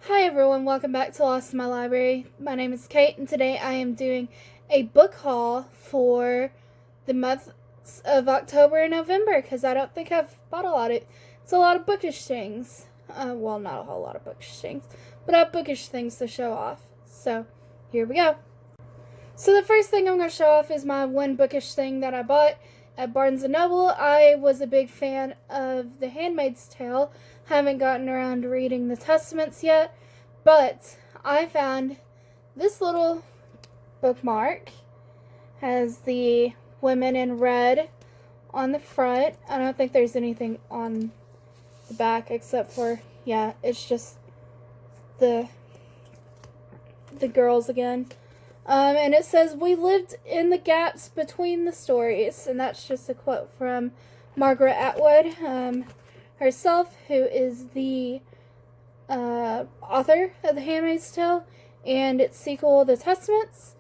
Hi everyone, welcome back to Lost in My Library. My name is Kate, and today I am doing a book haul for the months of October and November, because I don't think I've bought a lot. It's a lot of bookish things. Well, not a whole lot of bookish things, but I have bookish things to show off. So, here we go. So the first thing I'm going to show off is my one bookish thing that I bought at Barnes & Noble. I was a big fan of The Handmaid's Tale. Haven't gotten around to reading the Testaments yet, but I found this little bookmark. Has the women in red on the front. I don't think there's anything on the back except for, yeah, it's just the girls again. And it says, "We lived in the gaps between the stories." And that's just a quote from Margaret Atwood herself, who is the author of The Handmaid's Tale and its sequel, The Testaments.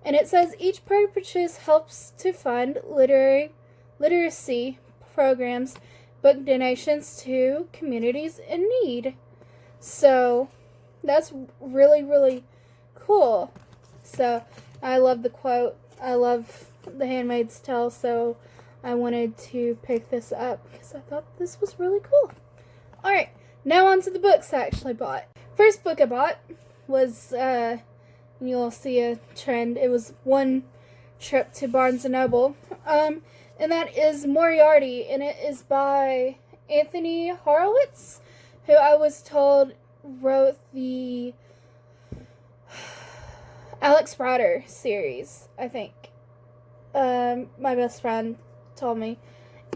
And it says, "Each purchase helps to fund literacy programs, book donations to communities in need." So that's really, really cool. So I love the quote. I love The Handmaid's Tale, so I wanted to pick this up because I thought this was really cool. Alright, now on to the books I actually bought. First book I bought was, you'll see a trend, it was one trip to Barnes & Noble, and that is Moriarty, and it is by Anthony Horowitz, who I was told wrote the Alex Rider series, I think. My best friend told me.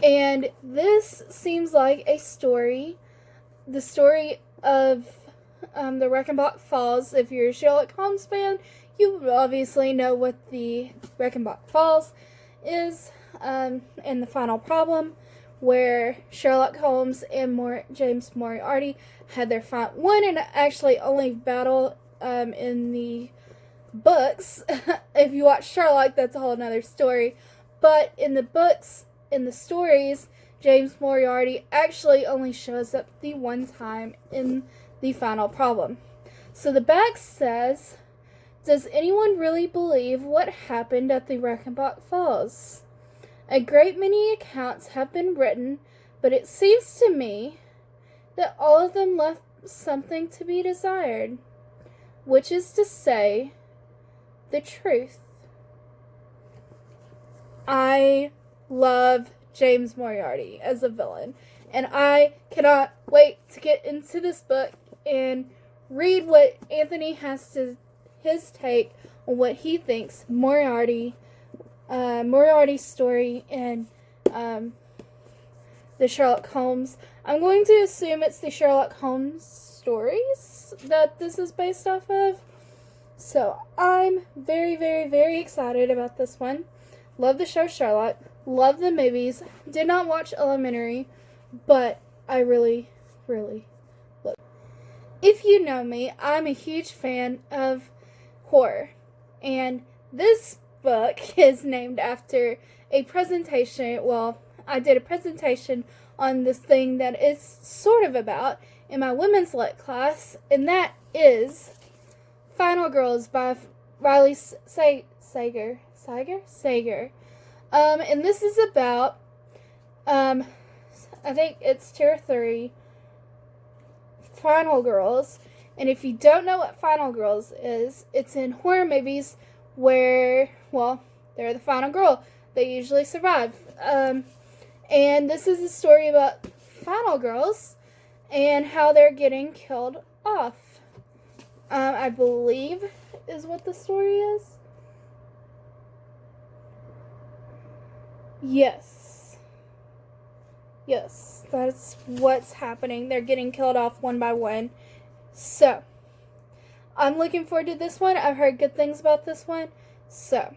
And this seems like a story, the story of the Reichenbach Falls. If you're a Sherlock Holmes fan, you obviously know what the Reichenbach Falls is, and the final problem, where Sherlock Holmes and James Moriarty had their fight. One and actually only battle in the books. If you watch Sherlock, that's a whole nother story. But in the books, in the stories, James Moriarty actually only shows up the one time in the final problem. So the back says, "Does anyone really believe what happened at the Reichenbach Falls? A great many accounts have been written, but it seems to me that all of them left something to be desired, which is to say, the truth." I love James Moriarty as a villain, and I cannot wait to get into this book and read what Anthony has to his take on what he thinks Moriarty's story and the Sherlock Holmes. I'm going to assume it's the Sherlock Holmes stories that this is based off of. So I'm very, very, very excited about this one. Love the show Sherlock. Love the movies. Did not watch Elementary, but I really, really love it. If you know me, I'm a huge fan of horror. And this book is named after a presentation. Well, I did a presentation on this thing that it's sort of about in my women's lit class, and that is Final Girls by Riley Sager. And this is about, I think it's tier 3, Final Girls. And if you don't know what Final Girls is, it's in horror movies where, well, they're the final girl. They usually survive. And this is a story about Final Girls and how they're getting killed off. I believe is what the story is. Yes, that's what's happening. They're getting killed off one by one. So, I'm looking forward to this one. I've heard good things about this one. So,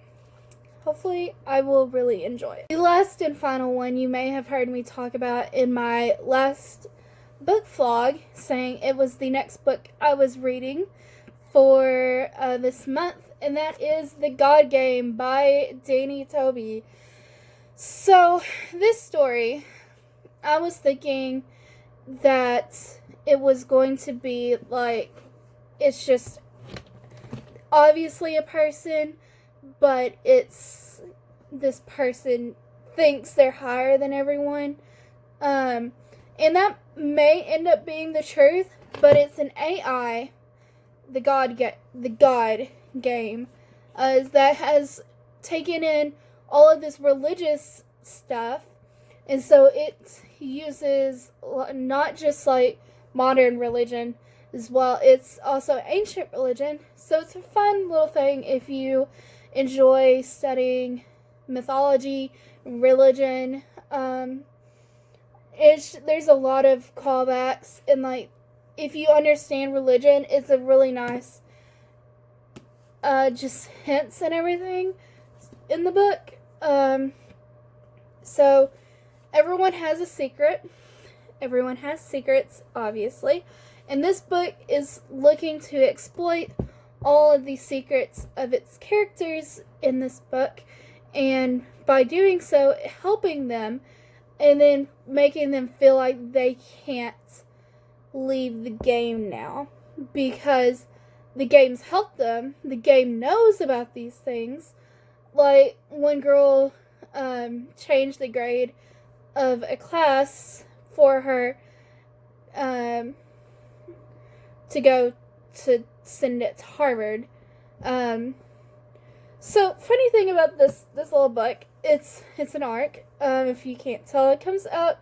hopefully I will really enjoy it. The last and final one you may have heard me talk about in my last book vlog, saying it was the next book I was reading for this month, and that is The God Game by Danny Toby. So, this story, I was thinking that it was going to be like it's just obviously a person, but it's this person thinks they're higher than everyone. And that may end up being the truth, but it's an AI, the God game, that has taken in all of this religious stuff, and so it uses not just like modern religion as well, it's also ancient religion. So it's a fun little thing if you enjoy studying mythology, religion. There's a lot of callbacks, and like if you understand religion, it's a really nice just hints and everything in the book. So everyone has a secret. Everyone has secrets, obviously. And this book is looking to exploit all of the secrets of its characters in this book, and by doing so, helping them and then making them feel like they can't leave the game now because the game's helped them. The game knows about these things. Like, one girl changed the grade of a class for her to go to send it to Harvard. So, funny thing about this little book, it's an ARC. If you can't tell, it comes out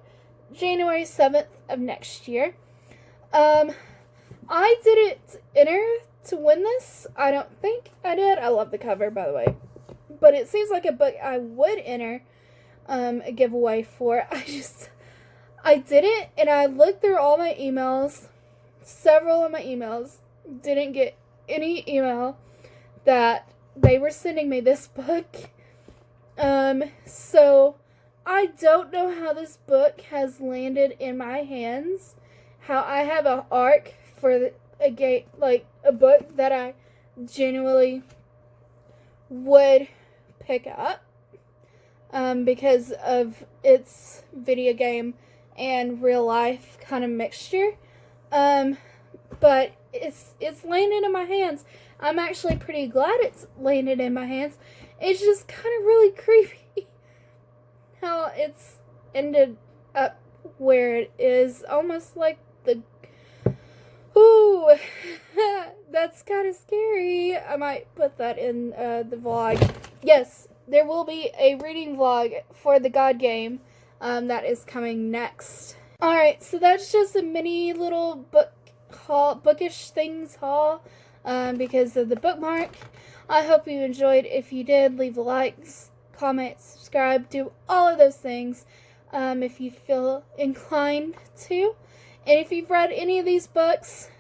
January 7th of next year. I didn't enter to win this. I don't think I did. I love the cover, by the way. But it seems like a book I would enter a giveaway for. I didn't, and I looked through all my emails. Several of my emails, didn't get any email that they were sending me this book. So I don't know how this book has landed in my hands. How I have an ARC for a book that I genuinely would pick up because of its video game and real life kind of mixture. But it's landed in my hands. I'm actually pretty glad it's landed in my hands. It's just kind of really creepy how it's ended up where it is. Almost like ooh, that's kind of scary. I might put that in the vlog. Yes, there will be a reading vlog for the God game that is coming next. Alright, so that's just a mini little bookish things haul because of the bookmark. I hope you enjoyed. If you did, leave a like, comment, subscribe, do all of those things if you feel inclined to. And if you've read any of these books,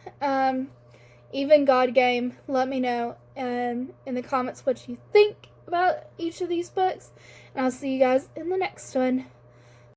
even God Game, let me know in the comments what you think about each of these books. And I'll see you guys in the next one.